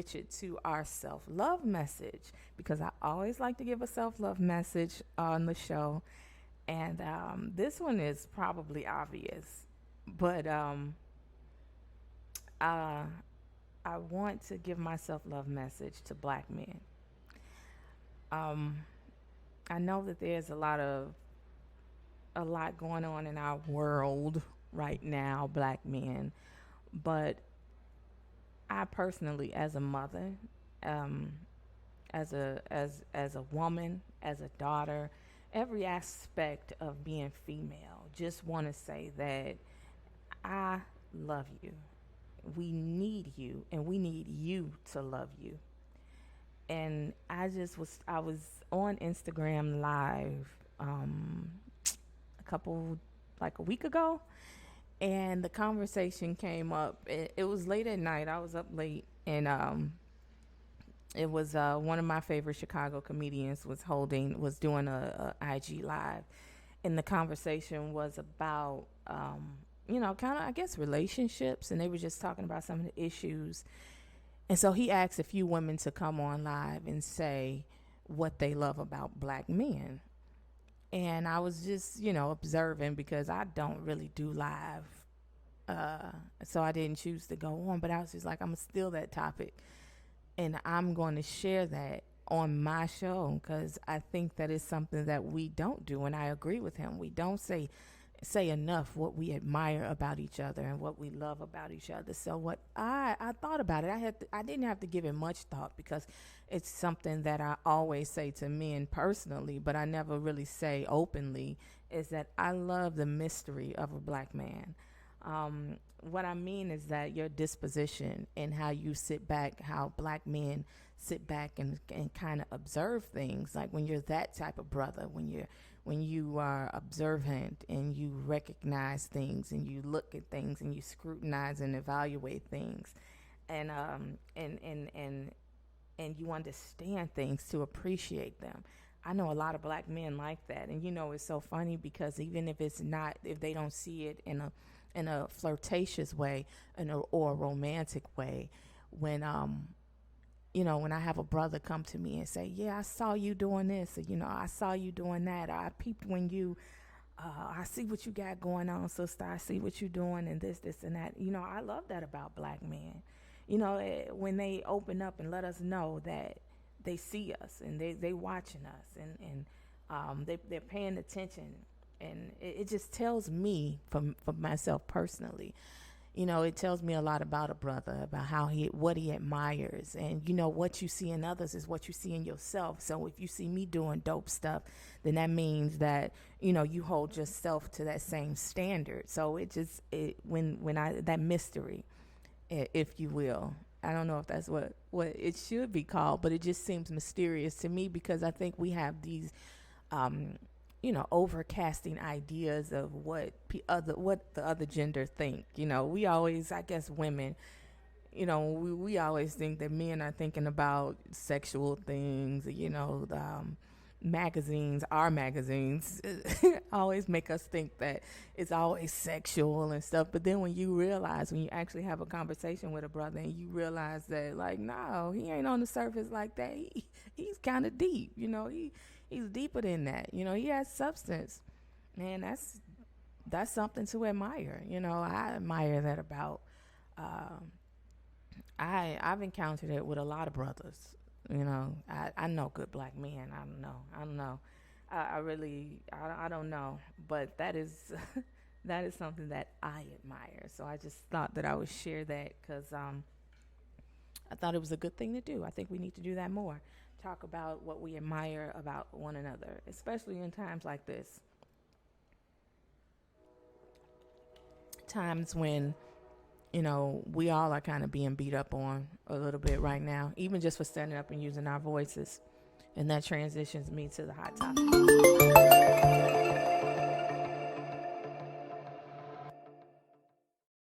switch it to our self-love message, because I always like to give a self-love message on the show. And this one is probably obvious, but uh, I want to give my self-love message to black men. Um, I know that there's a lot going on in our world right now, black men, but I personally, as a mother, um, as a woman, as a daughter, every aspect of being female, just want to say that I love you. We need you, and we need you to love you. And I was on Instagram live a couple like a week ago, and the conversation came up. It was late at night. I was up late, and it was one of my favorite Chicago comedians was doing a IG live, and the conversation was about kind of, I guess, relationships, and they were just talking about some of the issues. And so he asked a few women to come on live and say what they love about black men. And I was just, observing, because I don't really do live. So I didn't choose to go on, but I was just like, I'm going to steal that topic, and I'm going to share that on my show, because I think that is something that we don't do. And I agree with him. We don't say enough what we admire about each other and what we love about each other. So what I thought about it, I didn't have to give it much thought, because it's something that I always say to men personally, but I never really say openly, is that I love the mystery of a black man. What I mean is that your disposition and how you sit back, how black men sit back and kind of observe things, like when you're that type of brother, when you are observant and you recognize things and you look at things and you scrutinize and evaluate things, and and you understand things to appreciate them. I know a lot of black men like that, and it's so funny, because even if they don't see it in a flirtatious way, or a romantic way, when when I have a brother come to me and say, yeah, I saw you doing this, or, I saw you doing that, or I peeped when I see what you got going on, sister, I see what you're doing, and this, and that. I love that about black men. When they open up and let us know that they see us, and they watching us, and they're paying attention. And it just tells me, for myself personally, it tells me a lot about a brother, about what he admires. And, what you see in others is what you see in yourself. So if you see me doing dope stuff, then that means that, you hold yourself to that same standard. So that mystery, if you will, I don't know if that's what it should be called, but it just seems mysterious to me, because I think we have these, overcasting ideas of what the other gender think. We always, I guess, women, we always think that men are thinking about sexual things. Our magazines always make us think that it's always sexual and stuff. But then when you actually have a conversation with a brother, and you realize that, like, no, he ain't on the surface like that. He's kind of deep. He's deeper than that. He has substance. Man, that's something to admire. I admire that about. I've encountered it with a lot of brothers. I know good black men. I don't know. I really, I don't know. But that is that is something that I admire. So I just thought that I would share that, because I thought it was a good thing to do. I think we need to do that more. Talk about what we admire about one another, especially in times like this. Times when, we all are kind of being beat up on a little bit right now, even just for standing up and using our voices. And that transitions me to the hot topic.